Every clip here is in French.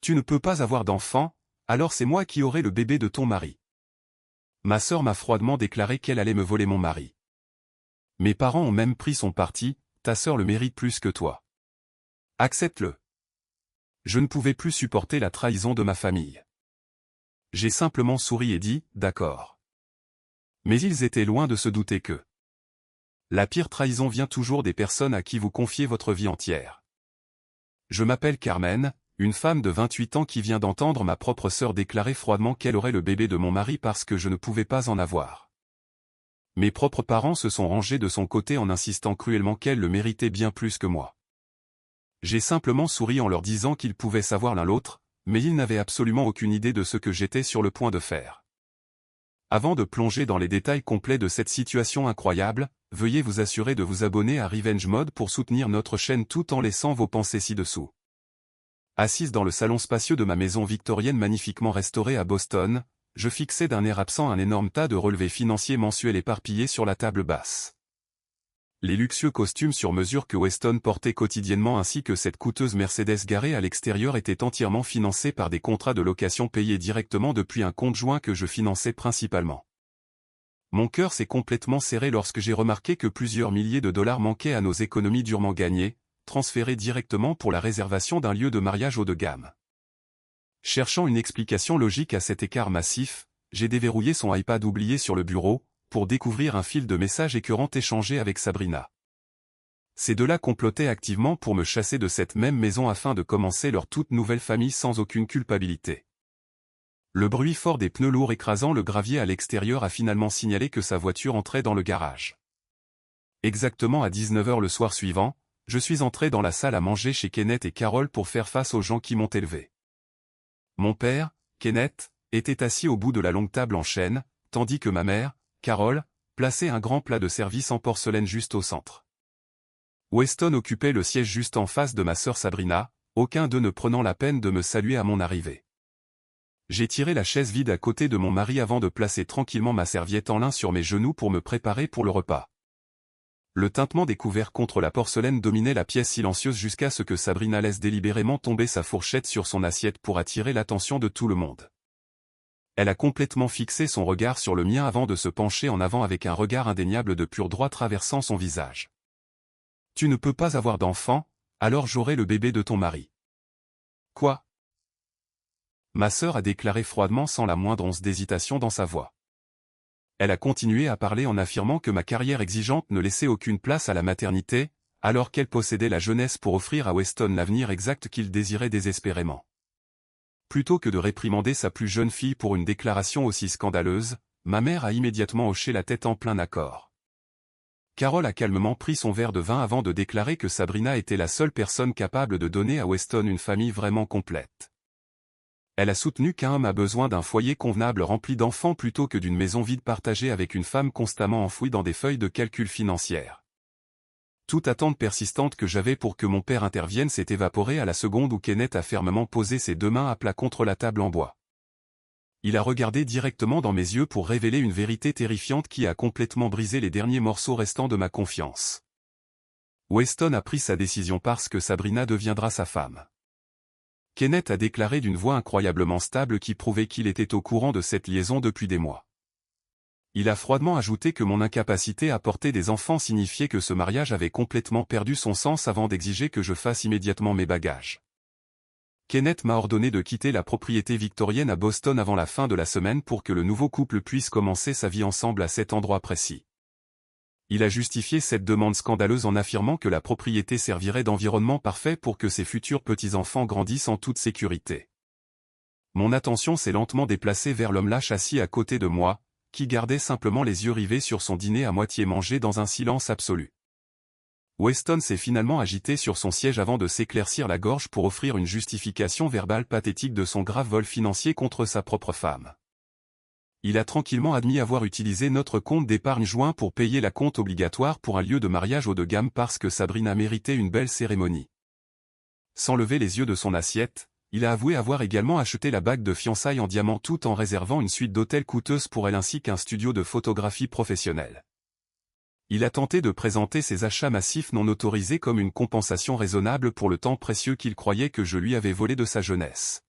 Tu ne peux pas avoir d'enfant, alors c'est moi qui aurai le bébé de ton mari. Ma sœur m'a froidement déclaré qu'elle allait me voler mon mari. Mes parents ont même pris son parti, ta sœur le mérite plus que toi. Accepte-le. Je ne pouvais plus supporter la trahison de ma famille. J'ai simplement souri et dit, d'accord. Mais ils étaient loin de se douter que la pire trahison vient toujours des personnes à qui vous confiez votre vie entière. Je m'appelle Carmen, une femme de 28 ans qui vient d'entendre ma propre sœur déclarer froidement qu'elle aurait le bébé de mon mari parce que je ne pouvais pas en avoir. Mes propres parents se sont rangés de son côté en insistant cruellement qu'elle le méritait bien plus que moi. J'ai simplement souri en leur disant qu'ils pouvaient savoir l'un l'autre, mais ils n'avaient absolument aucune idée de ce que j'étais sur le point de faire. Avant de plonger dans les détails complets de cette situation incroyable, veuillez vous assurer de vous abonner à Revenge Mode pour soutenir notre chaîne tout en laissant vos pensées ci-dessous. Assise dans le salon spacieux de ma maison victorienne magnifiquement restaurée à Boston, je fixais d'un air absent un énorme tas de relevés financiers mensuels éparpillés sur la table basse. Les luxueux costumes sur mesure que Weston portait quotidiennement ainsi que cette coûteuse Mercedes garée à l'extérieur étaient entièrement financés par des contrats de location payés directement depuis un compte joint que je finançais principalement. Mon cœur s'est complètement serré lorsque j'ai remarqué que plusieurs milliers de dollars manquaient à nos économies durement gagnées, transférées directement pour la réservation d'un lieu de mariage haut de gamme. Cherchant une explication logique à cet écart massif, j'ai déverrouillé son iPad oublié sur le bureau, pour découvrir un fil de messages écœurants échangés avec Sabrina. Ces deux-là complotaient activement pour me chasser de cette même maison afin de commencer leur toute nouvelle famille sans aucune culpabilité. Le bruit fort des pneus lourds écrasant le gravier à l'extérieur a finalement signalé que sa voiture entrait dans le garage. Exactement à 19h le soir suivant, je suis entré dans la salle à manger chez Kenneth et Carol pour faire face aux gens qui m'ont élevé. Mon père, Kenneth, était assis au bout de la longue table en chêne, tandis que ma mère, Carol, plaçait un grand plat de service en porcelaine juste au centre. Weston occupait le siège juste en face de ma sœur Sabrina, aucun d'eux ne prenant la peine de me saluer à mon arrivée. J'ai tiré la chaise vide à côté de mon mari avant de placer tranquillement ma serviette en lin sur mes genoux pour me préparer pour le repas. Le tintement des couverts contre la porcelaine dominait la pièce silencieuse jusqu'à ce que Sabrina laisse délibérément tomber sa fourchette sur son assiette pour attirer l'attention de tout le monde. Elle a complètement fixé son regard sur le mien avant de se pencher en avant avec un regard indéniable de pur droit traversant son visage. « Tu ne peux pas avoir d'enfant, alors j'aurai le bébé de ton mari. »« Quoi ?» Ma sœur a déclaré froidement sans la moindre once d'hésitation dans sa voix. Elle a continué à parler en affirmant que ma carrière exigeante ne laissait aucune place à la maternité, alors qu'elle possédait la jeunesse pour offrir à Weston l'avenir exact qu'il désirait désespérément. Plutôt que de réprimander sa plus jeune fille pour une déclaration aussi scandaleuse, ma mère a immédiatement hoché la tête en plein accord. Carol a calmement pris son verre de vin avant de déclarer que Sabrina était la seule personne capable de donner à Weston une famille vraiment complète. Elle a soutenu qu'un homme a besoin d'un foyer convenable rempli d'enfants plutôt que d'une maison vide partagée avec une femme constamment enfouie dans des feuilles de calcul financières. Toute attente persistante que j'avais pour que mon père intervienne s'est évaporée à la seconde où Kenneth a fermement posé ses deux mains à plat contre la table en bois. Il a regardé directement dans mes yeux pour révéler une vérité terrifiante qui a complètement brisé les derniers morceaux restants de ma confiance. Weston a pris sa décision parce que Sabrina deviendra sa femme. Kenneth a déclaré d'une voix incroyablement stable qui prouvait qu'il était au courant de cette liaison depuis des mois. Il a froidement ajouté que mon incapacité à porter des enfants signifiait que ce mariage avait complètement perdu son sens avant d'exiger que je fasse immédiatement mes bagages. Kenneth m'a ordonné de quitter la propriété victorienne à Boston avant la fin de la semaine pour que le nouveau couple puisse commencer sa vie ensemble à cet endroit précis. Il a justifié cette demande scandaleuse en affirmant que la propriété servirait d'environnement parfait pour que ses futurs petits-enfants grandissent en toute sécurité. Mon attention s'est lentement déplacée vers l'homme lâche assis à côté de moi, qui gardait simplement les yeux rivés sur son dîner à moitié mangé dans un silence absolu. Weston s'est finalement agité sur son siège avant de s'éclaircir la gorge pour offrir une justification verbale pathétique de son grave vol financier contre sa propre femme. Il a tranquillement admis avoir utilisé notre compte d'épargne joint pour payer la compte obligatoire pour un lieu de mariage haut de gamme parce que Sabrina méritait une belle cérémonie. Sans lever les yeux de son assiette, il a avoué avoir également acheté la bague de fiançailles en diamant tout en réservant une suite d'hôtels coûteuse pour elle ainsi qu'un studio de photographie professionnelle. Il a tenté de présenter ses achats massifs non autorisés comme une compensation raisonnable pour le temps précieux qu'il croyait que je lui avais volé de sa jeunesse.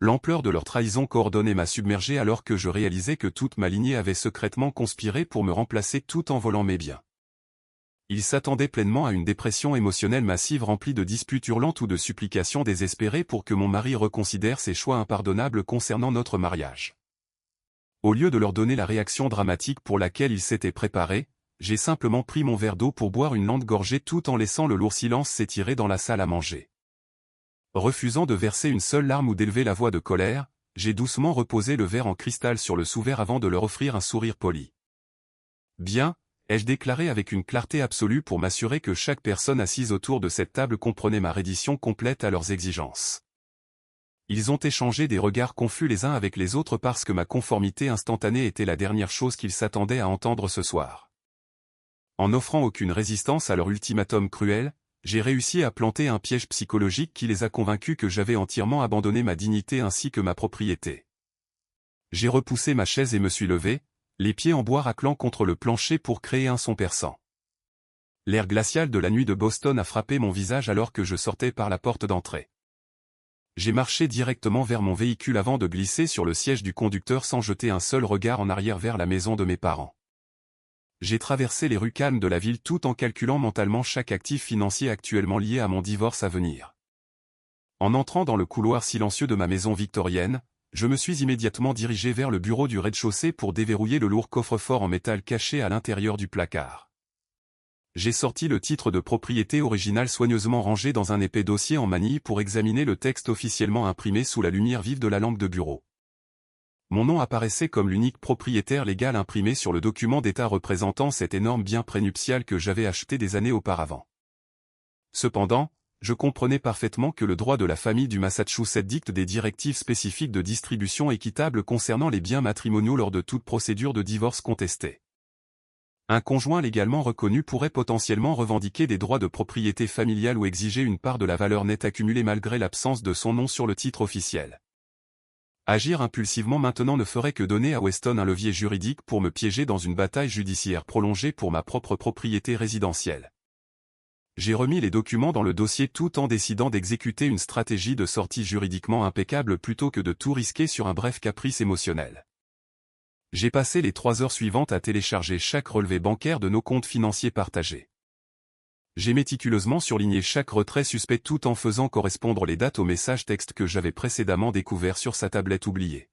L'ampleur de leur trahison coordonnée m'a submergé alors que je réalisais que toute ma lignée avait secrètement conspiré pour me remplacer tout en volant mes biens. Ils s'attendaient pleinement à une dépression émotionnelle massive remplie de disputes hurlantes ou de supplications désespérées pour que mon mari reconsidère ses choix impardonnables concernant notre mariage. Au lieu de leur donner la réaction dramatique pour laquelle ils s'étaient préparés, j'ai simplement pris mon verre d'eau pour boire une lente gorgée tout en laissant le lourd silence s'étirer dans la salle à manger. Refusant de verser une seule larme ou d'élever la voix de colère, j'ai doucement reposé le verre en cristal sur le sous-verre avant de leur offrir un sourire poli. Bien, ai-je déclaré avec une clarté absolue pour m'assurer que chaque personne assise autour de cette table comprenait ma reddition complète à leurs exigences. Ils ont échangé des regards confus les uns avec les autres parce que ma conformité instantanée était la dernière chose qu'ils s'attendaient à entendre ce soir. En n'offrant aucune résistance à leur ultimatum cruel, j'ai réussi à planter un piège psychologique qui les a convaincus que j'avais entièrement abandonné ma dignité ainsi que ma propriété. J'ai repoussé ma chaise et me suis levé, les pieds en bois raclant contre le plancher pour créer un son perçant. L'air glacial de la nuit de Boston a frappé mon visage alors que je sortais par la porte d'entrée. J'ai marché directement vers mon véhicule avant de glisser sur le siège du conducteur sans jeter un seul regard en arrière vers la maison de mes parents. J'ai traversé les rues calmes de la ville tout en calculant mentalement chaque actif financier actuellement lié à mon divorce à venir. En entrant dans le couloir silencieux de ma maison victorienne, je me suis immédiatement dirigé vers le bureau du rez-de-chaussée pour déverrouiller le lourd coffre-fort en métal caché à l'intérieur du placard. J'ai sorti le titre de propriété original soigneusement rangé dans un épais dossier en manille pour examiner le texte officiellement imprimé sous la lumière vive de la lampe de bureau. Mon nom apparaissait comme l'unique propriétaire légal imprimé sur le document d'état représentant cet énorme bien prénuptial que j'avais acheté des années auparavant. Cependant, je comprenais parfaitement que le droit de la famille du Massachusetts dicte des directives spécifiques de distribution équitable concernant les biens matrimoniaux lors de toute procédure de divorce contestée. Un conjoint légalement reconnu pourrait potentiellement revendiquer des droits de propriété familiale ou exiger une part de la valeur nette accumulée malgré l'absence de son nom sur le titre officiel. Agir impulsivement maintenant ne ferait que donner à Weston un levier juridique pour me piéger dans une bataille judiciaire prolongée pour ma propre propriété résidentielle. J'ai remis les documents dans le dossier tout en décidant d'exécuter une stratégie de sortie juridiquement impeccable plutôt que de tout risquer sur un bref caprice émotionnel. J'ai passé les 3 heures suivantes à télécharger chaque relevé bancaire de nos comptes financiers partagés. J'ai méticuleusement surligné chaque retrait suspect tout en faisant correspondre les dates aux messages textes que j'avais précédemment découverts sur sa tablette oubliée.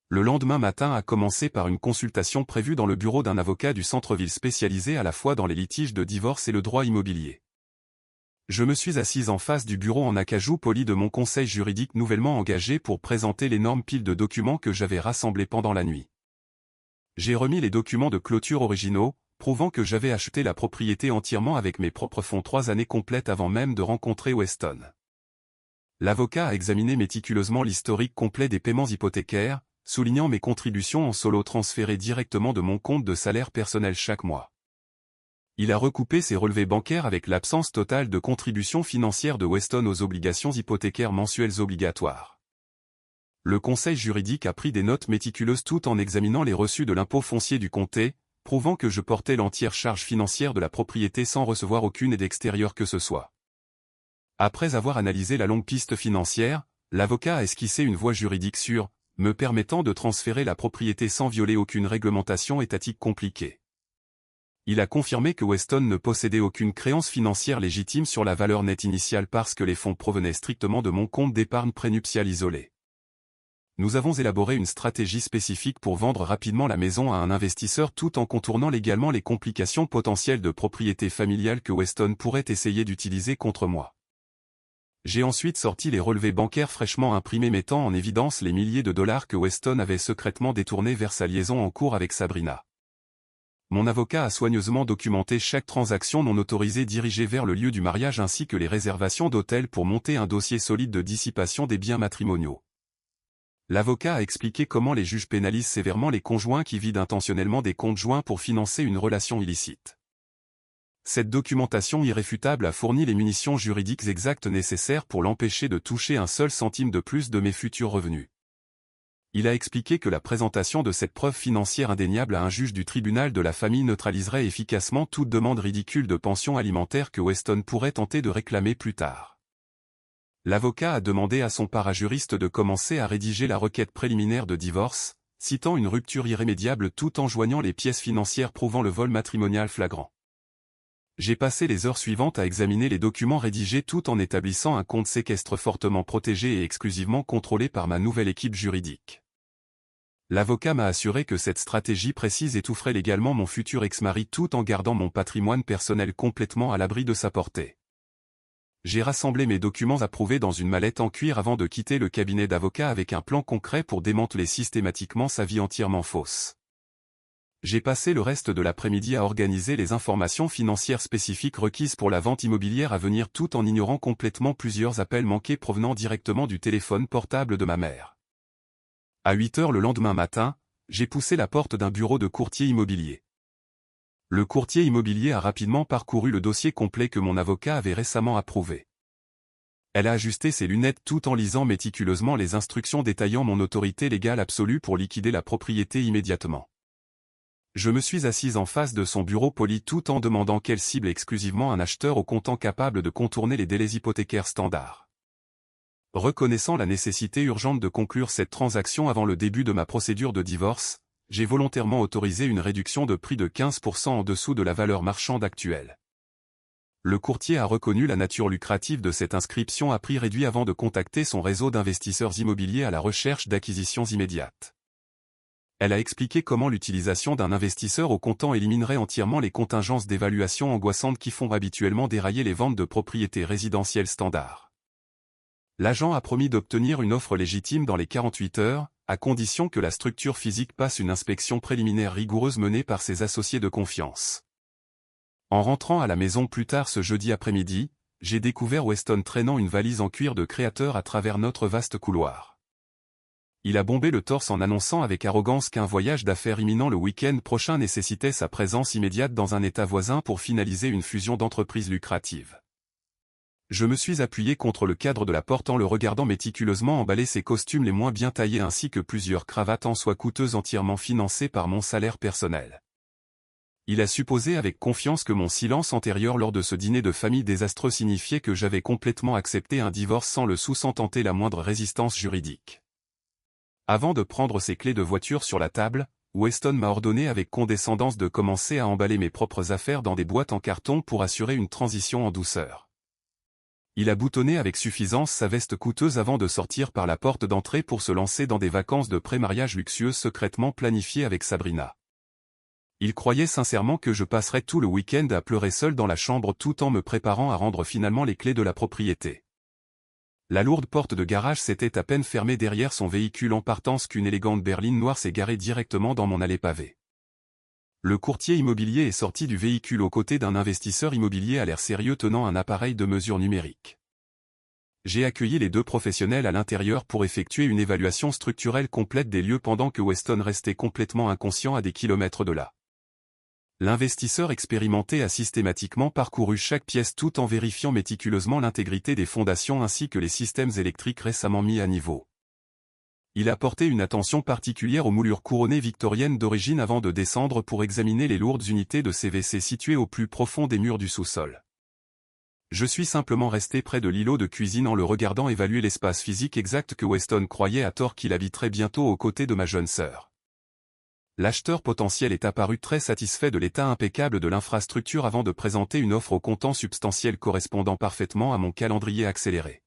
Le lendemain matin a commencé par une consultation prévue dans le bureau d'un avocat du centre-ville spécialisé à la fois dans les litiges de divorce et le droit immobilier. Je me suis assise en face du bureau en acajou poli de mon conseil juridique nouvellement engagé pour présenter l'énorme pile de documents que j'avais rassemblés pendant la nuit. J'ai remis les documents de clôture originaux, prouvant que j'avais acheté la propriété entièrement avec mes propres fonds 3 années complètes avant même de rencontrer Weston. L'avocat a examiné méticuleusement l'historique complet des paiements hypothécaires, soulignant mes contributions en solo transférées directement de mon compte de salaire personnel chaque mois. Il a recoupé ses relevés bancaires avec l'absence totale de contributions financières de Weston aux obligations hypothécaires mensuelles obligatoires. Le conseil juridique a pris des notes méticuleuses tout en examinant les reçus de l'impôt foncier du comté, prouvant que je portais l'entière charge financière de la propriété sans recevoir aucune aide extérieure que ce soit. Après avoir analysé la longue piste financière, l'avocat a esquissé une voie juridique sûre, me permettant de transférer la propriété sans violer aucune réglementation étatique compliquée. Il a confirmé que Weston ne possédait aucune créance financière légitime sur la valeur nette initiale parce que les fonds provenaient strictement de mon compte d'épargne prénuptiale isolé. Nous avons élaboré une stratégie spécifique pour vendre rapidement la maison à un investisseur tout en contournant légalement les complications potentielles de propriété familiale que Weston pourrait essayer d'utiliser contre moi. J'ai ensuite sorti les relevés bancaires fraîchement imprimés mettant en évidence les milliers de dollars que Weston avait secrètement détournés vers sa liaison en cours avec Sabrina. Mon avocat a soigneusement documenté chaque transaction non autorisée dirigée vers le lieu du mariage ainsi que les réservations d'hôtels pour monter un dossier solide de dissipation des biens matrimoniaux. L'avocat a expliqué comment les juges pénalisent sévèrement les conjoints qui vident intentionnellement des comptes joints pour financer une relation illicite. Cette documentation irréfutable a fourni les munitions juridiques exactes nécessaires pour l'empêcher de toucher un seul centime de plus de mes futurs revenus. Il a expliqué que la présentation de cette preuve financière indéniable à un juge du tribunal de la famille neutraliserait efficacement toute demande ridicule de pension alimentaire que Weston pourrait tenter de réclamer plus tard. L'avocat a demandé à son parajuriste de commencer à rédiger la requête préliminaire de divorce, citant une rupture irrémédiable tout en joignant les pièces financières prouvant le vol matrimonial flagrant. J'ai passé les heures suivantes à examiner les documents rédigés tout en établissant un compte séquestre fortement protégé et exclusivement contrôlé par ma nouvelle équipe juridique. L'avocat m'a assuré que cette stratégie précise étoufferait légalement mon futur ex-mari tout en gardant mon patrimoine personnel complètement à l'abri de sa portée. J'ai rassemblé mes documents approuvés dans une mallette en cuir avant de quitter le cabinet d'avocat avec un plan concret pour démanteler systématiquement sa vie entièrement fausse. J'ai passé le reste de l'après-midi à organiser les informations financières spécifiques requises pour la vente immobilière à venir tout en ignorant complètement plusieurs appels manqués provenant directement du téléphone portable de ma mère. À 8 heures le lendemain matin, j'ai poussé la porte d'un bureau de courtier immobilier. Le courtier immobilier a rapidement parcouru le dossier complet que mon avocat avait récemment approuvé. Elle a ajusté ses lunettes tout en lisant méticuleusement les instructions détaillant mon autorité légale absolue pour liquider la propriété immédiatement. Je me suis assise en face de son bureau poli tout en demandant qu'elle cible exclusivement un acheteur au comptant capable de contourner les délais hypothécaires standards. Reconnaissant la nécessité urgente de conclure cette transaction avant le début de ma procédure de divorce, j'ai volontairement autorisé une réduction de prix de 15% en dessous de la valeur marchande actuelle. Le courtier a reconnu la nature lucrative de cette inscription à prix réduit avant de contacter son réseau d'investisseurs immobiliers à la recherche d'acquisitions immédiates. Elle a expliqué comment l'utilisation d'un investisseur au comptant éliminerait entièrement les contingences d'évaluation angoissantes qui font habituellement dérailler les ventes de propriétés résidentielles standards. L'agent a promis d'obtenir une offre légitime dans les 48 heures, à condition que la structure physique passe une inspection préliminaire rigoureuse menée par ses associés de confiance. En rentrant à la maison plus tard ce jeudi après-midi, j'ai découvert Weston traînant une valise en cuir de créateur à travers notre vaste couloir. Il a bombé le torse en annonçant avec arrogance qu'un voyage d'affaires imminent le week-end prochain nécessitait sa présence immédiate dans un état voisin pour finaliser une fusion d'entreprises lucratives. Je me suis appuyé contre le cadre de la porte en le regardant méticuleusement emballer ses costumes les moins bien taillés ainsi que plusieurs cravates en soie coûteuses entièrement financées par mon salaire personnel. Il a supposé avec confiance que mon silence antérieur lors de ce dîner de famille désastreux signifiait que j'avais complètement accepté un divorce sans le sous-sans tenter la moindre résistance juridique. Avant de prendre ses clés de voiture sur la table, Weston m'a ordonné avec condescendance de commencer à emballer mes propres affaires dans des boîtes en carton pour assurer une transition en douceur. Il a boutonné avec suffisance sa veste coûteuse avant de sortir par la porte d'entrée pour se lancer dans des vacances de pré-mariage luxueuses secrètement planifiées avec Sabrina. Il croyait sincèrement que je passerais tout le week-end à pleurer seul dans la chambre tout en me préparant à rendre finalement les clés de la propriété. La lourde porte de garage s'était à peine fermée derrière son véhicule en partance qu'une élégante berline noire s'est garée directement dans mon allée pavée. Le courtier immobilier est sorti du véhicule aux côtés d'un investisseur immobilier à l'air sérieux tenant un appareil de mesure numérique. J'ai accueilli les deux professionnels à l'intérieur pour effectuer une évaluation structurelle complète des lieux pendant que Weston restait complètement inconscient à des kilomètres de là. L'investisseur expérimenté a systématiquement parcouru chaque pièce tout en vérifiant méticuleusement l'intégrité des fondations ainsi que les systèmes électriques récemment mis à niveau. Il a porté une attention particulière aux moulures couronnées victoriennes d'origine avant de descendre pour examiner les lourdes unités de CVC situées au plus profond des murs du sous-sol. Je suis simplement resté près de l'îlot de cuisine en le regardant évaluer l'espace physique exact que Weston croyait à tort qu'il habiterait bientôt aux côtés de ma jeune sœur. L'acheteur potentiel est apparu très satisfait de l'état impeccable de l'infrastructure avant de présenter une offre au comptant substantiel correspondant parfaitement à mon calendrier accéléré.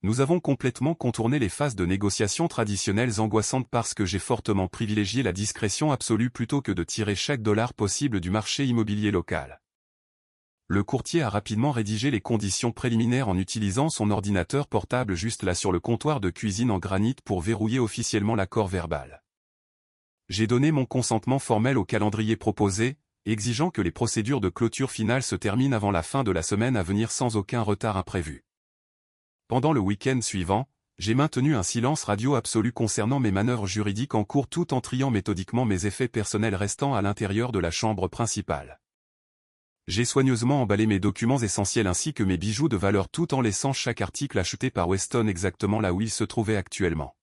Nous avons complètement contourné les phases de négociation traditionnelles angoissantes parce que j'ai fortement privilégié la discrétion absolue plutôt que de tirer chaque dollar possible du marché immobilier local. Le courtier a rapidement rédigé les conditions préliminaires en utilisant son ordinateur portable juste là sur le comptoir de cuisine en granit pour verrouiller officiellement l'accord verbal. J'ai donné mon consentement formel au calendrier proposé, exigeant que les procédures de clôture finale se terminent avant la fin de la semaine à venir sans aucun retard imprévu. Pendant le week-end suivant, j'ai maintenu un silence radio absolu concernant mes manœuvres juridiques en cours tout en triant méthodiquement mes effets personnels restant à l'intérieur de la chambre principale. J'ai soigneusement emballé mes documents essentiels ainsi que mes bijoux de valeur tout en laissant chaque article acheté par Weston exactement là où il se trouvait actuellement.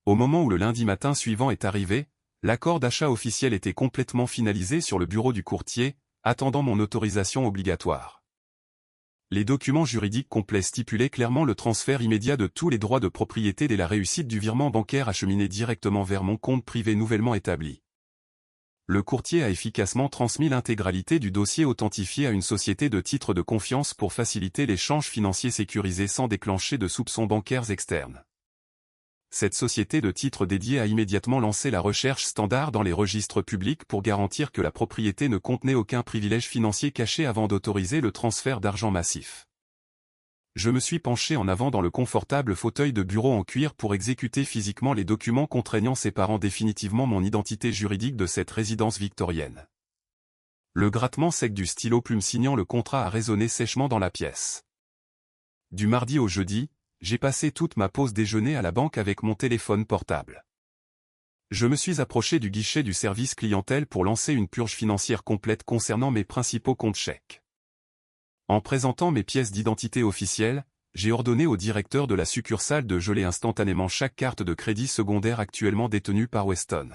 Au moment où le lundi matin suivant est arrivé, l'accord d'achat officiel était complètement finalisé sur le bureau du courtier, attendant mon autorisation obligatoire. Les documents juridiques complets stipulaient clairement le transfert immédiat de tous les droits de propriété dès la réussite du virement bancaire acheminé directement vers mon compte privé nouvellement établi. Le courtier a efficacement transmis l'intégralité du dossier authentifié à une société de titres de confiance pour faciliter l'échange financier sécurisé sans déclencher de soupçons bancaires externes. Cette société de titres dédiée a immédiatement lancé la recherche standard dans les registres publics pour garantir que la propriété ne contenait aucun privilège financier caché avant d'autoriser le transfert d'argent massif. Je me suis penché en avant dans le confortable fauteuil de bureau en cuir pour exécuter physiquement les documents contraignants séparant définitivement mon identité juridique de cette résidence victorienne. Le grattement sec du stylo plume signant le contrat a résonné sèchement dans la pièce. Du mardi au jeudi, j'ai passé toute ma pause déjeuner à la banque avec mon téléphone portable. Je me suis approché du guichet du service clientèle pour lancer une purge financière complète concernant mes principaux comptes chèques. En présentant mes pièces d'identité officielles, j'ai ordonné au directeur de la succursale de geler instantanément chaque carte de crédit secondaire actuellement détenue par Weston.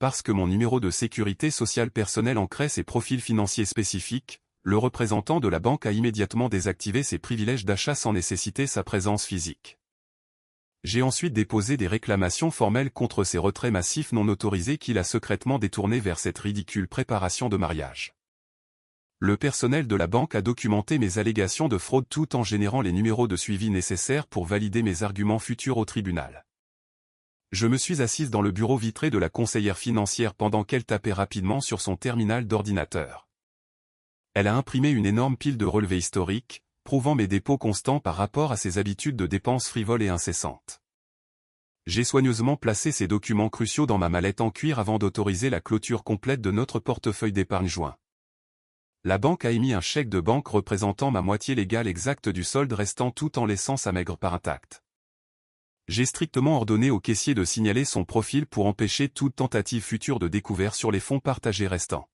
Parce que mon numéro de sécurité sociale personnelle ancrait ses profils financiers spécifiques, le représentant de la banque a immédiatement désactivé ses privilèges d'achat sans nécessiter sa présence physique. J'ai ensuite déposé des réclamations formelles contre ces retraits massifs non autorisés qu'il a secrètement détournés vers cette ridicule préparation de mariage. Le personnel de la banque a documenté mes allégations de fraude tout en générant les numéros de suivi nécessaires pour valider mes arguments futurs au tribunal. Je me suis assise dans le bureau vitré de la conseillère financière pendant qu'elle tapait rapidement sur son terminal d'ordinateur. Elle a imprimé une énorme pile de relevés historiques, prouvant mes dépôts constants par rapport à ses habitudes de dépenses frivoles et incessantes. J'ai soigneusement placé ces documents cruciaux dans ma mallette en cuir avant d'autoriser la clôture complète de notre portefeuille d'épargne joint. La banque a émis un chèque de banque représentant ma moitié légale exacte du solde restant tout en laissant sa maigre part intacte. J'ai strictement ordonné au caissier de signaler son profil pour empêcher toute tentative future de découvert sur les fonds partagés restants.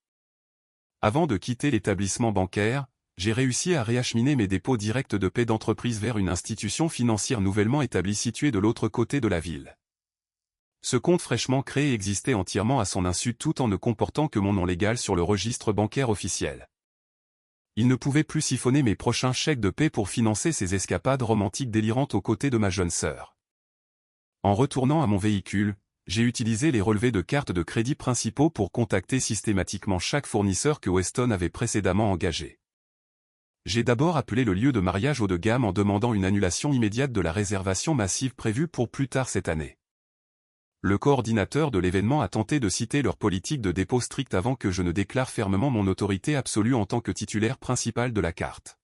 Avant de quitter l'établissement bancaire, j'ai réussi à réacheminer mes dépôts directs de paie d'entreprise vers une institution financière nouvellement établie située de l'autre côté de la ville. Ce compte fraîchement créé existait entièrement à son insu tout en ne comportant que mon nom légal sur le registre bancaire officiel. Il ne pouvait plus siphonner mes prochains chèques de paie pour financer ces escapades romantiques délirantes aux côtés de ma jeune sœur. En retournant à mon véhicule, j'ai utilisé les relevés de cartes de crédit principaux pour contacter systématiquement chaque fournisseur que Weston avait précédemment engagé. J'ai d'abord appelé le lieu de mariage haut de gamme en demandant une annulation immédiate de la réservation massive prévue pour plus tard cette année. Le coordinateur de l'événement a tenté de citer leur politique de dépôt stricte avant que je ne déclare fermement mon autorité absolue en tant que titulaire principal de la carte.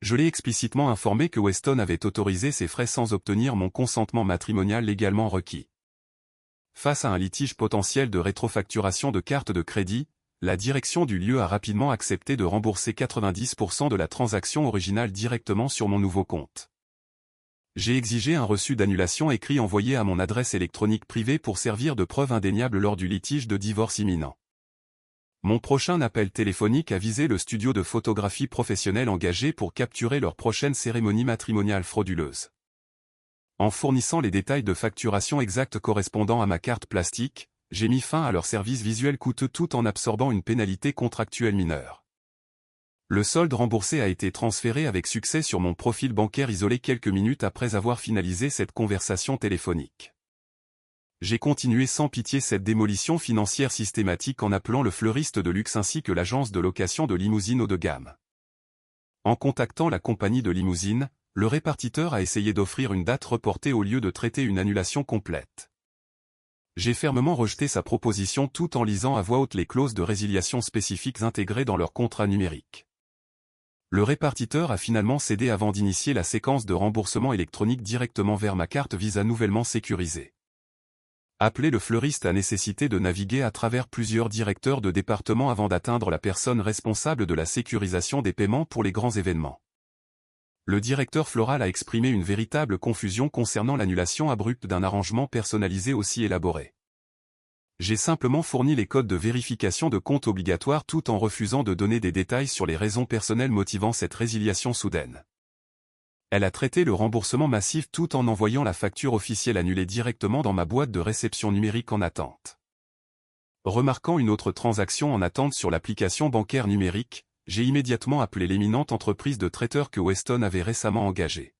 Je l'ai explicitement informé que Weston avait autorisé ces frais sans obtenir mon consentement matrimonial légalement requis. Face à un litige potentiel de rétrofacturation de cartes de crédit, la direction du lieu a rapidement accepté de rembourser 90% de la transaction originale directement sur mon nouveau compte. J'ai exigé un reçu d'annulation écrit envoyé à mon adresse électronique privée pour servir de preuve indéniable lors du litige de divorce imminent. Mon prochain appel téléphonique a visé le studio de photographie professionnel engagé pour capturer leur prochaine cérémonie matrimoniale frauduleuse. En fournissant les détails de facturation exacts correspondant à ma carte plastique, j'ai mis fin à leur service visuel coûteux tout en absorbant une pénalité contractuelle mineure. Le solde remboursé a été transféré avec succès sur mon profil bancaire isolé quelques minutes après avoir finalisé cette conversation téléphonique. J'ai continué sans pitié cette démolition financière systématique en appelant le fleuriste de luxe ainsi que l'agence de location de limousines haut de gamme. En contactant la compagnie de limousine, le répartiteur a essayé d'offrir une date reportée au lieu de traiter une annulation complète. J'ai fermement rejeté sa proposition tout en lisant à voix haute les clauses de résiliation spécifiques intégrées dans leur contrat numérique. Le répartiteur a finalement cédé avant d'initier la séquence de remboursement électronique directement vers ma carte Visa nouvellement sécurisée. Appeler le fleuriste a nécessité de naviguer à travers plusieurs directeurs de département avant d'atteindre la personne responsable de la sécurisation des paiements pour les grands événements. Le directeur floral a exprimé une véritable confusion concernant l'annulation abrupte d'un arrangement personnalisé aussi élaboré. J'ai simplement fourni les codes de vérification de compte obligatoires tout en refusant de donner des détails sur les raisons personnelles motivant cette résiliation soudaine. Elle a traité le remboursement massif tout en envoyant la facture officielle annulée directement dans ma boîte de réception numérique en attente. Remarquant une autre transaction en attente sur l'application bancaire numérique, j'ai immédiatement appelé l'éminente entreprise de traiteurs que Weston avait récemment engagée.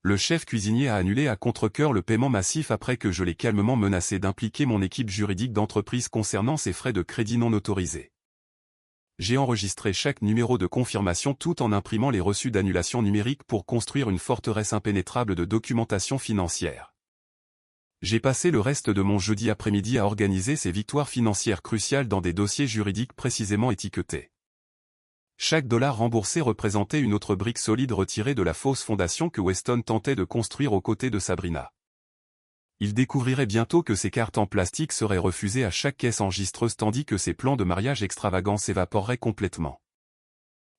Le chef cuisinier a annulé à contre-cœur le paiement massif après que je l'ai calmement menacé d'impliquer mon équipe juridique d'entreprise concernant ses frais de crédit non autorisés. J'ai enregistré chaque numéro de confirmation tout en imprimant les reçus d'annulation numérique pour construire une forteresse impénétrable de documentation financière. J'ai passé le reste de mon jeudi après-midi à organiser ces victoires financières cruciales dans des dossiers juridiques précisément étiquetés. Chaque dollar remboursé représentait une autre brique solide retirée de la fausse fondation que Weston tentait de construire aux côtés de Sabrina. Il découvrirait bientôt que ses cartes en plastique seraient refusées à chaque caisse enregistreuse tandis que ses plans de mariage extravagants s'évaporeraient complètement.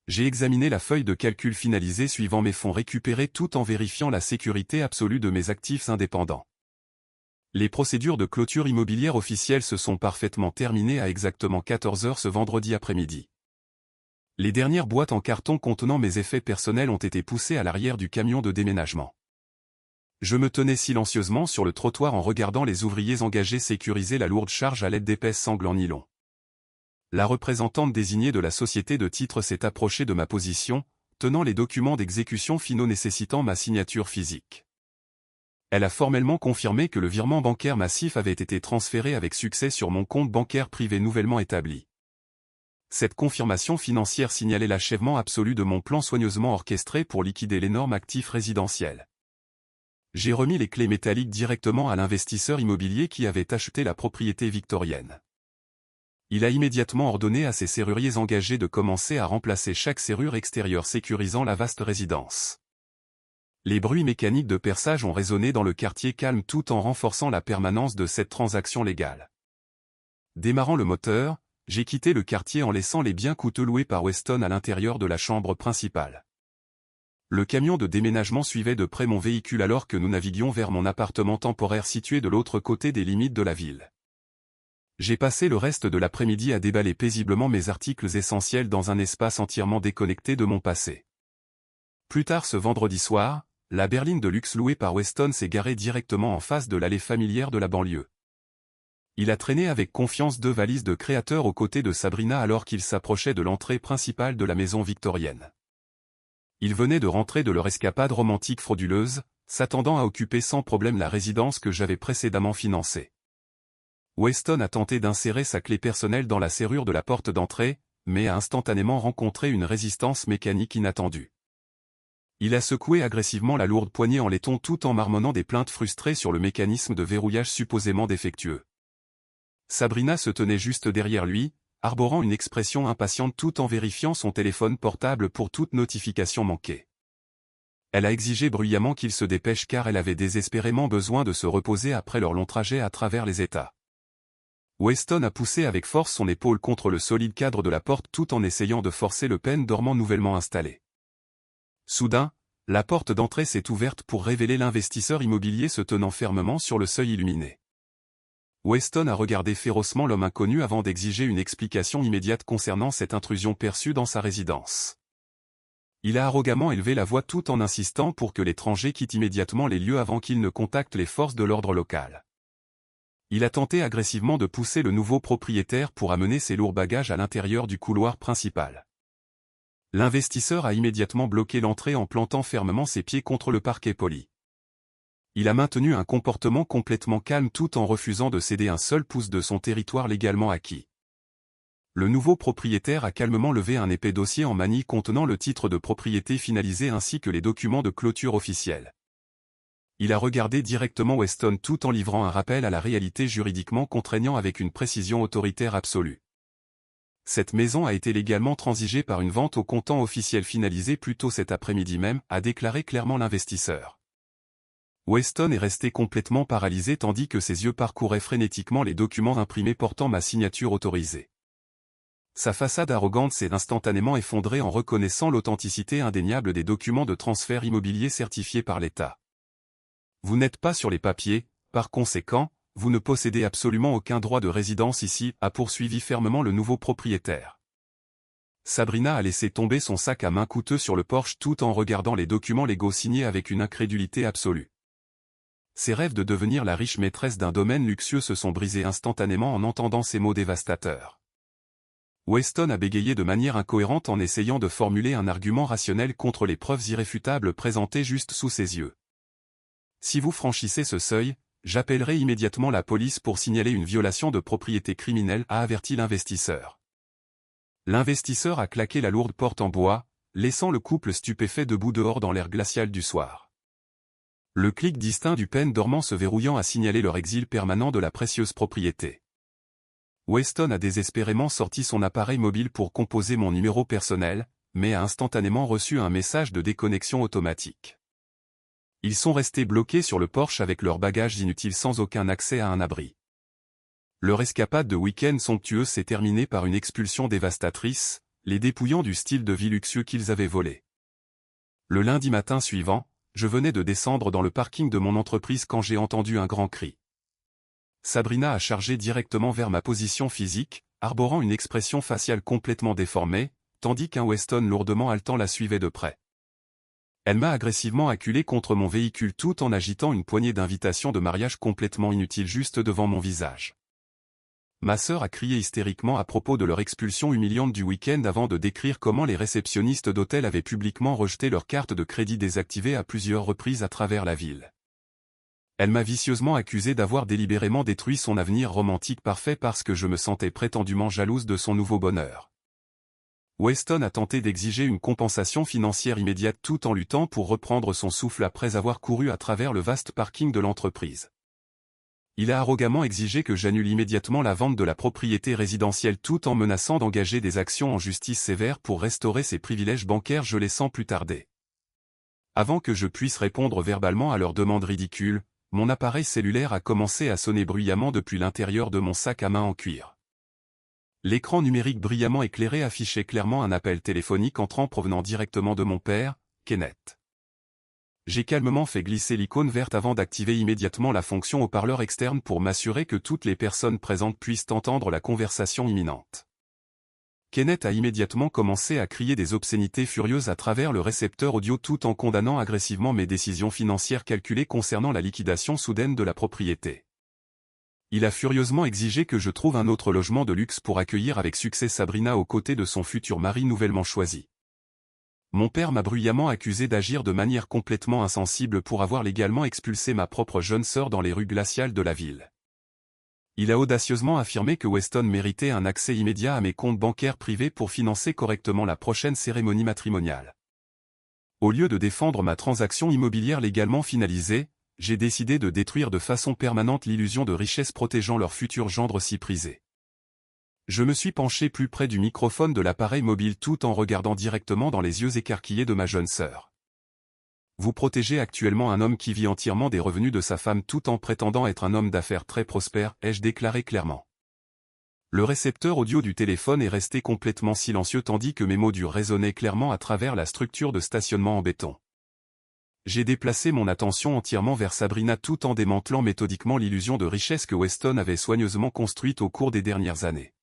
J'ai examiné la feuille de calcul finalisée suivant mes fonds récupérés tout en vérifiant la sécurité absolue de mes actifs indépendants. Les procédures de clôture immobilière officielle se sont parfaitement terminées à exactement 14 h ce vendredi après-midi. Les dernières boîtes en carton contenant mes effets personnels ont été poussées à l'arrière du camion de déménagement. Je me tenais silencieusement sur le trottoir en regardant les ouvriers engagés sécuriser la lourde charge à l'aide d'épaisses sangles en nylon. La représentante désignée de la société de titres s'est approchée de ma position, tenant les documents d'exécution finaux nécessitant ma signature physique. Elle a formellement confirmé que le virement bancaire massif avait été transféré avec succès sur mon compte bancaire privé nouvellement établi. Cette confirmation financière signalait l'achèvement absolu de mon plan soigneusement orchestré pour liquider l'énorme actif résidentiel. J'ai remis les clés métalliques directement à l'investisseur immobilier qui avait acheté la propriété victorienne. Il a immédiatement ordonné à ses serruriers engagés de commencer à remplacer chaque serrure extérieure sécurisant la vaste résidence. Les bruits mécaniques de perçage ont résonné dans le quartier calme tout en renforçant la permanence de cette transaction légale. Démarrant le moteur, j'ai quitté le quartier en laissant les biens coûteux loués par Weston à l'intérieur de la chambre principale. Le camion de déménagement suivait de près mon véhicule alors que nous naviguions vers mon appartement temporaire situé de l'autre côté des limites de la ville. J'ai passé le reste de l'après-midi à déballer paisiblement mes articles essentiels dans un espace entièrement déconnecté de mon passé. Plus tard ce vendredi soir, la berline de luxe louée par Weston s'est garée directement en face de l'allée familière de la banlieue. Il a traîné avec confiance 2 valises de créateurs aux côtés de Sabrina alors qu'il s'approchait de l'entrée principale de la maison victorienne. Ils venaient de rentrer de leur escapade romantique frauduleuse, s'attendant à occuper sans problème la résidence que j'avais précédemment financée. Weston a tenté d'insérer sa clé personnelle dans la serrure de la porte d'entrée, mais a instantanément rencontré une résistance mécanique inattendue. Il a secoué agressivement la lourde poignée en laiton tout en marmonnant des plaintes frustrées sur le mécanisme de verrouillage supposément défectueux. Sabrina se tenait juste derrière lui, arborant une expression impatiente tout en vérifiant son téléphone portable pour toute notification manquée. Elle a exigé bruyamment qu'il se dépêche car elle avait désespérément besoin de se reposer après leur long trajet à travers les États. Weston a poussé avec force son épaule contre le solide cadre de la porte tout en essayant de forcer le pêne dormant nouvellement installé. Soudain, la porte d'entrée s'est ouverte pour révéler l'investisseur immobilier se tenant fermement sur le seuil illuminé. Weston a regardé férocement l'homme inconnu avant d'exiger une explication immédiate concernant cette intrusion perçue dans sa résidence. Il a arrogamment élevé la voix tout en insistant pour que l'étranger quitte immédiatement les lieux avant qu'il ne contacte les forces de l'ordre local. Il a tenté agressivement de pousser le nouveau propriétaire pour amener ses lourds bagages à l'intérieur du couloir principal. L'investisseur a immédiatement bloqué l'entrée en plantant fermement ses pieds contre le parquet poli. Il a maintenu un comportement complètement calme tout en refusant de céder un seul pouce de son territoire légalement acquis. Le nouveau propriétaire a calmement levé un épais dossier en manille contenant le titre de propriété finalisé ainsi que les documents de clôture officiels. Il a regardé directement Weston tout en livrant un rappel à la réalité juridiquement contraignant avec une précision autoritaire absolue. Cette maison a été légalement transigée par une vente au comptant officiel finalisée plus tôt cet après-midi même, a déclaré clairement l'investisseur. Weston est resté complètement paralysé tandis que ses yeux parcouraient frénétiquement les documents imprimés portant ma signature autorisée. Sa façade arrogante s'est instantanément effondrée en reconnaissant l'authenticité indéniable des documents de transfert immobilier certifiés par l'État. Vous n'êtes pas sur les papiers, par conséquent, vous ne possédez absolument aucun droit de résidence ici, a poursuivi fermement le nouveau propriétaire. Sabrina a laissé tomber son sac à main coûteux sur le porche tout en regardant les documents légaux signés avec une incrédulité absolue. Ses rêves de devenir la riche maîtresse d'un domaine luxueux se sont brisés instantanément en entendant ces mots dévastateurs. Weston a bégayé de manière incohérente en essayant de formuler un argument rationnel contre les preuves irréfutables présentées juste sous ses yeux. Si vous franchissez ce seuil, j'appellerai immédiatement la police pour signaler une violation de propriété criminelle, a averti l'investisseur. L'investisseur a claqué la lourde porte en bois, laissant le couple stupéfait debout dehors dans l'air glacial du soir. Le clic distinct du pêne dormant se verrouillant a signalé leur exil permanent de la précieuse propriété. Weston a désespérément sorti son appareil mobile pour composer mon numéro personnel, mais a instantanément reçu un message de déconnexion automatique. Ils sont restés bloqués sur le porche avec leurs bagages inutiles sans aucun accès à un abri. Leur escapade de week-end somptueuse s'est terminée par une expulsion dévastatrice, les dépouillant du style de vie luxueux qu'ils avaient volé. Le lundi matin suivant, je venais de descendre dans le parking de mon entreprise quand j'ai entendu un grand cri. Sabrina a chargé directement vers ma position physique, arborant une expression faciale complètement déformée, tandis qu'un Weston lourdement haletant la suivait de près. Elle m'a agressivement acculé contre mon véhicule tout en agitant une poignée d'invitations de mariage complètement inutiles juste devant mon visage. Ma sœur a crié hystériquement à propos de leur expulsion humiliante du week-end avant de décrire comment les réceptionnistes d'hôtels avaient publiquement rejeté leurs cartes de crédit désactivées à plusieurs reprises à travers la ville. Elle m'a vicieusement accusé d'avoir délibérément détruit son avenir romantique parfait parce que je me sentais prétendument jalouse de son nouveau bonheur. Weston a tenté d'exiger une compensation financière immédiate tout en luttant pour reprendre son souffle après avoir couru à travers le vaste parking de l'entreprise. Il a arrogamment exigé que j'annule immédiatement la vente de la propriété résidentielle tout en menaçant d'engager des actions en justice sévère pour restaurer ses privilèges bancaires gelés sans plus tarder. Avant que je puisse répondre verbalement à leurs demandes ridicules, mon appareil cellulaire a commencé à sonner bruyamment depuis l'intérieur de mon sac à main en cuir. L'écran numérique brillamment éclairé affichait clairement un appel téléphonique entrant provenant directement de mon père, Kenneth. J'ai calmement fait glisser l'icône verte avant d'activer immédiatement la fonction haut-parleur externe pour m'assurer que toutes les personnes présentes puissent entendre la conversation imminente. Kenneth a immédiatement commencé à crier des obscénités furieuses à travers le récepteur audio tout en condamnant agressivement mes décisions financières calculées concernant la liquidation soudaine de la propriété. Il a furieusement exigé que je trouve un autre logement de luxe pour accueillir avec succès Sabrina aux côtés de son futur mari nouvellement choisi. Mon père m'a bruyamment accusé d'agir de manière complètement insensible pour avoir légalement expulsé ma propre jeune sœur dans les rues glaciales de la ville. Il a audacieusement affirmé que Weston méritait un accès immédiat à mes comptes bancaires privés pour financer correctement la prochaine cérémonie matrimoniale. Au lieu de défendre ma transaction immobilière légalement finalisée, j'ai décidé de détruire de façon permanente l'illusion de richesse protégeant leur futur gendre si prisé. Je me suis penché plus près du microphone de l'appareil mobile tout en regardant directement dans les yeux écarquillés de ma jeune sœur. Vous protégez actuellement un homme qui vit entièrement des revenus de sa femme tout en prétendant être un homme d'affaires très prospère, ai-je déclaré clairement. Le récepteur audio du téléphone est resté complètement silencieux tandis que mes mots durs résonnaient clairement à travers la structure de stationnement en béton. J'ai déplacé mon attention entièrement vers Sabrina tout en démantelant méthodiquement l'illusion de richesse que Weston avait soigneusement construite au cours des dernières années.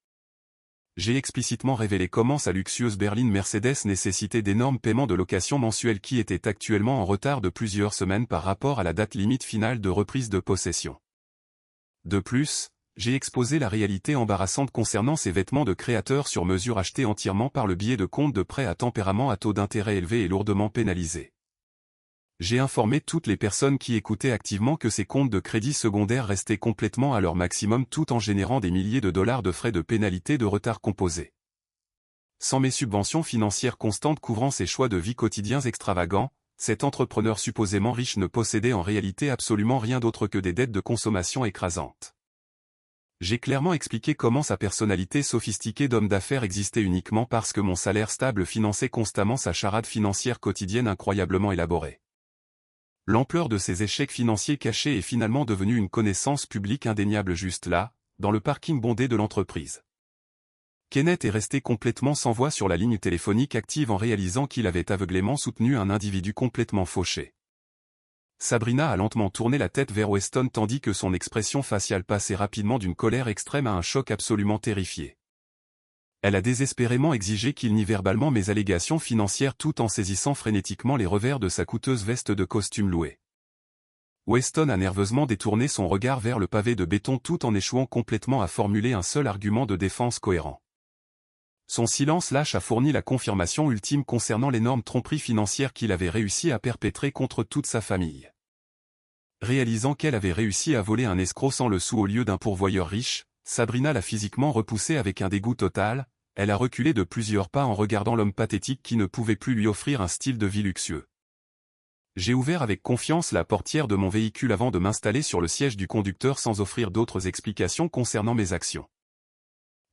J'ai explicitement révélé comment sa luxueuse berline Mercedes nécessitait d'énormes paiements de location mensuels qui étaient actuellement en retard de plusieurs semaines par rapport à la date limite finale de reprise de possession. De plus, j'ai exposé la réalité embarrassante concernant ces vêtements de créateur sur mesure achetés entièrement par le biais de comptes de prêt à tempérament à taux d'intérêt élevés et lourdement pénalisés. J'ai informé toutes les personnes qui écoutaient activement que ces comptes de crédit secondaire restaient complètement à leur maximum tout en générant des milliers de dollars de frais de pénalité de retard composés. Sans mes subventions financières constantes couvrant ses choix de vie quotidiens extravagants, cet entrepreneur supposément riche ne possédait en réalité absolument rien d'autre que des dettes de consommation écrasantes. J'ai clairement expliqué comment sa personnalité sophistiquée d'homme d'affaires existait uniquement parce que mon salaire stable finançait constamment sa charade financière quotidienne incroyablement élaborée. L'ampleur de ces échecs financiers cachés est finalement devenue une connaissance publique indéniable juste là, dans le parking bondé de l'entreprise. Kenneth est resté complètement sans voix sur la ligne téléphonique active en réalisant qu'il avait aveuglément soutenu un individu complètement fauché. Sabrina a lentement tourné la tête vers Weston tandis que son expression faciale passait rapidement d'une colère extrême à un choc absolument terrifié. Elle a désespérément exigé qu'il nie verbalement mes allégations financières tout en saisissant frénétiquement les revers de sa coûteuse veste de costume louée. Weston a nerveusement détourné son regard vers le pavé de béton tout en échouant complètement à formuler un seul argument de défense cohérent. Son silence lâche a fourni la confirmation ultime concernant l'énorme tromperie financière qu'il avait réussi à perpétrer contre toute sa famille. Réalisant qu'elle avait réussi à voler un escroc sans le sou au lieu d'un pourvoyeur riche, Sabrina l'a physiquement repoussé avec un dégoût total. Elle a reculé de plusieurs pas en regardant l'homme pathétique qui ne pouvait plus lui offrir un style de vie luxueux. J'ai ouvert avec confiance la portière de mon véhicule avant de m'installer sur le siège du conducteur sans offrir d'autres explications concernant mes actions.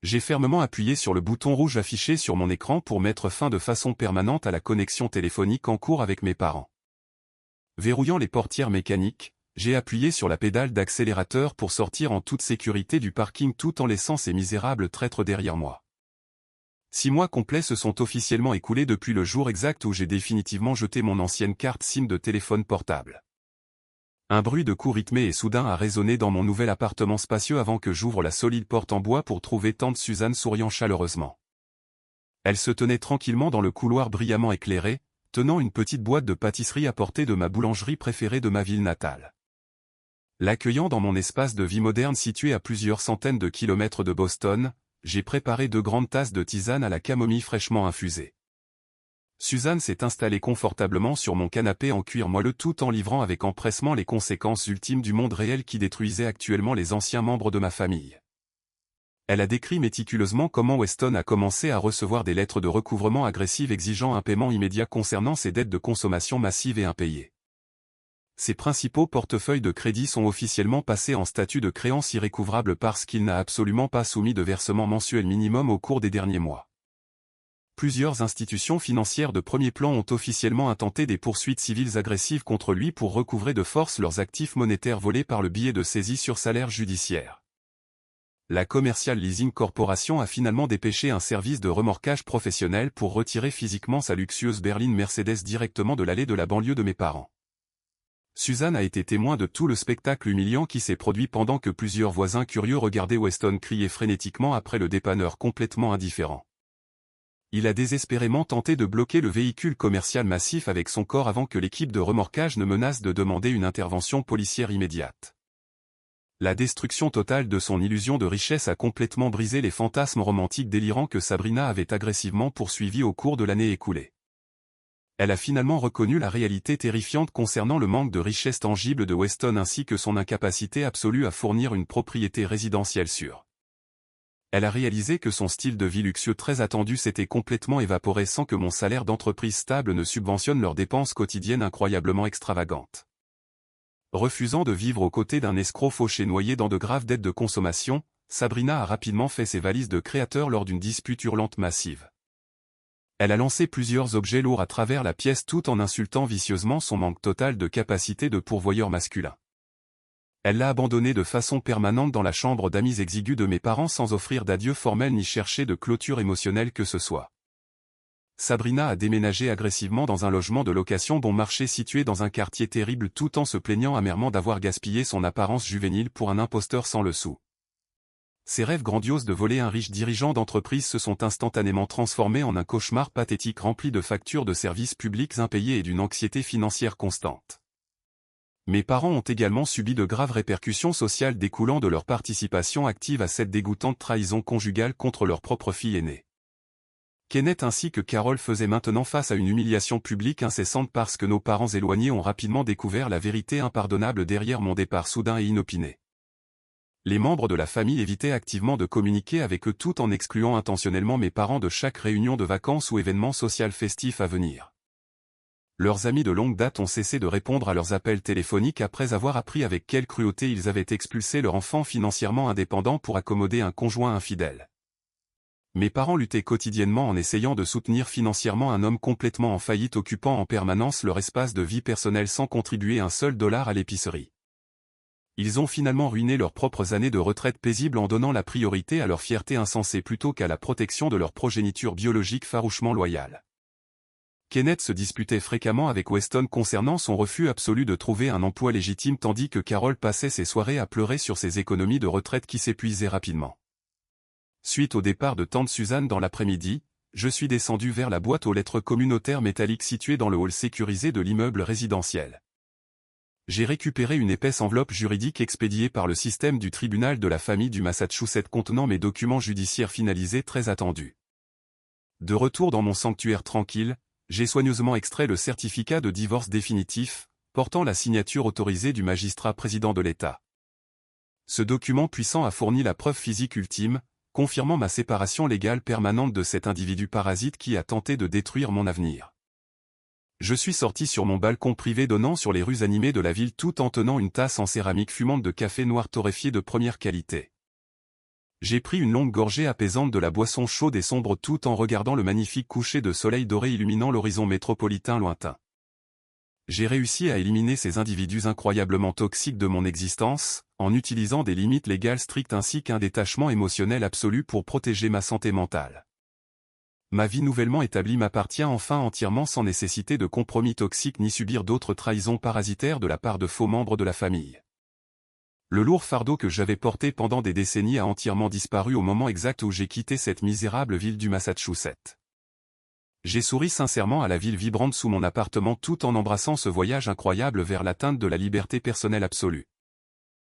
J'ai fermement appuyé sur le bouton rouge affiché sur mon écran pour mettre fin de façon permanente à la connexion téléphonique en cours avec mes parents. Verrouillant les portières mécaniques, j'ai appuyé sur la pédale d'accélérateur pour sortir en toute sécurité du parking tout en laissant ces misérables traîtres derrière moi. 6 mois complets se sont officiellement écoulés depuis le jour exact où j'ai définitivement jeté mon ancienne carte SIM de téléphone portable. Un bruit de coups rythmé et soudain a résonné dans mon nouvel appartement spacieux avant que j'ouvre la solide porte en bois pour trouver tante Suzanne souriant chaleureusement. Elle se tenait tranquillement dans le couloir brillamment éclairé, tenant une petite boîte de pâtisserie apportée de ma boulangerie préférée de ma ville natale. L'accueillant dans mon espace de vie moderne situé à plusieurs centaines de kilomètres de Boston, j'ai préparé 2 grandes tasses de tisane à la camomille fraîchement infusée. Suzanne s'est installée confortablement sur mon canapé en cuir moelleux tout en livrant avec empressement les conséquences ultimes du monde réel qui détruisait actuellement les anciens membres de ma famille. Elle a décrit méticuleusement comment Weston a commencé à recevoir des lettres de recouvrement agressives exigeant un paiement immédiat concernant ses dettes de consommation massive et impayées. Ses principaux portefeuilles de crédit sont officiellement passés en statut de créance irrécouvrable parce qu'il n'a absolument pas soumis de versement mensuel minimum au cours des derniers mois. Plusieurs institutions financières de premier plan ont officiellement intenté des poursuites civiles agressives contre lui pour recouvrer de force leurs actifs monétaires volés par le biais de saisies sur salaire judiciaire. La Commercial Leasing Corporation a finalement dépêché un service de remorquage professionnel pour retirer physiquement sa luxueuse berline Mercedes directement de l'allée de la banlieue de mes parents. Suzanne a été témoin de tout le spectacle humiliant qui s'est produit pendant que plusieurs voisins curieux regardaient Weston crier frénétiquement après le dépanneur complètement indifférent. Il a désespérément tenté de bloquer le véhicule commercial massif avec son corps avant que l'équipe de remorquage ne menace de demander une intervention policière immédiate. La destruction totale de son illusion de richesse a complètement brisé les fantasmes romantiques délirants que Sabrina avait agressivement poursuivis au cours de l'année écoulée. Elle a finalement reconnu la réalité terrifiante concernant le manque de richesse tangible de Weston ainsi que son incapacité absolue à fournir une propriété résidentielle sûre. Elle a réalisé que son style de vie luxueux très attendu s'était complètement évaporé sans que mon salaire d'entreprise stable ne subventionne leurs dépenses quotidiennes incroyablement extravagantes. Refusant de vivre aux côtés d'un escroc fauché noyé dans de graves dettes de consommation, Sabrina a rapidement fait ses valises de créateur lors d'une dispute hurlante massive. Elle a lancé plusieurs objets lourds à travers la pièce tout en insultant vicieusement son manque total de capacité de pourvoyeur masculin. Elle l'a abandonné de façon permanente dans la chambre d'amis exiguës de mes parents sans offrir d'adieu formel ni chercher de clôture émotionnelle que ce soit. Sabrina a déménagé agressivement dans un logement de location bon marché situé dans un quartier terrible tout en se plaignant amèrement d'avoir gaspillé son apparence juvénile pour un imposteur sans le sou. Ses rêves grandioses de voler un riche dirigeant d'entreprise se sont instantanément transformés en un cauchemar pathétique rempli de factures de services publics impayées et d'une anxiété financière constante. Mes parents ont également subi de graves répercussions sociales découlant de leur participation active à cette dégoûtante trahison conjugale contre leur propre fille aînée. Kenneth ainsi que Carol faisaient maintenant face à une humiliation publique incessante parce que nos parents éloignés ont rapidement découvert la vérité impardonnable derrière mon départ soudain et inopiné. Les membres de la famille évitaient activement de communiquer avec eux tout en excluant intentionnellement mes parents de chaque réunion de vacances ou événement social festif à venir. Leurs amis de longue date ont cessé de répondre à leurs appels téléphoniques après avoir appris avec quelle cruauté ils avaient expulsé leur enfant financièrement indépendant pour accommoder un conjoint infidèle. Mes parents luttaient quotidiennement en essayant de soutenir financièrement un homme complètement en faillite occupant en permanence leur espace de vie personnelle sans contribuer un seul dollar à l'épicerie. Ils ont finalement ruiné leurs propres années de retraite paisible en donnant la priorité à leur fierté insensée plutôt qu'à la protection de leur progéniture biologique farouchement loyale. Kenneth se disputait fréquemment avec Weston concernant son refus absolu de trouver un emploi légitime tandis que Carol passait ses soirées à pleurer sur ses économies de retraite qui s'épuisaient rapidement. Suite au départ de tante Suzanne dans l'après-midi, je suis descendu vers la boîte aux lettres communautaires métalliques située dans le hall sécurisé de l'immeuble résidentiel. J'ai récupéré une épaisse enveloppe juridique expédiée par le système du tribunal de la famille du Massachusetts contenant mes documents judiciaires finalisés très attendus. De retour dans mon sanctuaire tranquille, j'ai soigneusement extrait le certificat de divorce définitif, portant la signature autorisée du magistrat président de l'État. Ce document puissant a fourni la preuve physique ultime, confirmant ma séparation légale permanente de cet individu parasite qui a tenté de détruire mon avenir. Je suis sorti sur mon balcon privé donnant sur les rues animées de la ville tout en tenant une tasse en céramique fumante de café noir torréfié de première qualité. J'ai pris une longue gorgée apaisante de la boisson chaude et sombre tout en regardant le magnifique coucher de soleil doré illuminant l'horizon métropolitain lointain. J'ai réussi à éliminer ces individus incroyablement toxiques de mon existence, en utilisant des limites légales strictes ainsi qu'un détachement émotionnel absolu pour protéger ma santé mentale. Ma vie nouvellement établie m'appartient enfin entièrement sans nécessité de compromis toxiques ni subir d'autres trahisons parasitaires de la part de faux membres de la famille. Le lourd fardeau que j'avais porté pendant des décennies a entièrement disparu au moment exact où j'ai quitté cette misérable ville du Massachusetts. J'ai souri sincèrement à la ville vibrante sous mon appartement tout en embrassant ce voyage incroyable vers l'atteinte de la liberté personnelle absolue.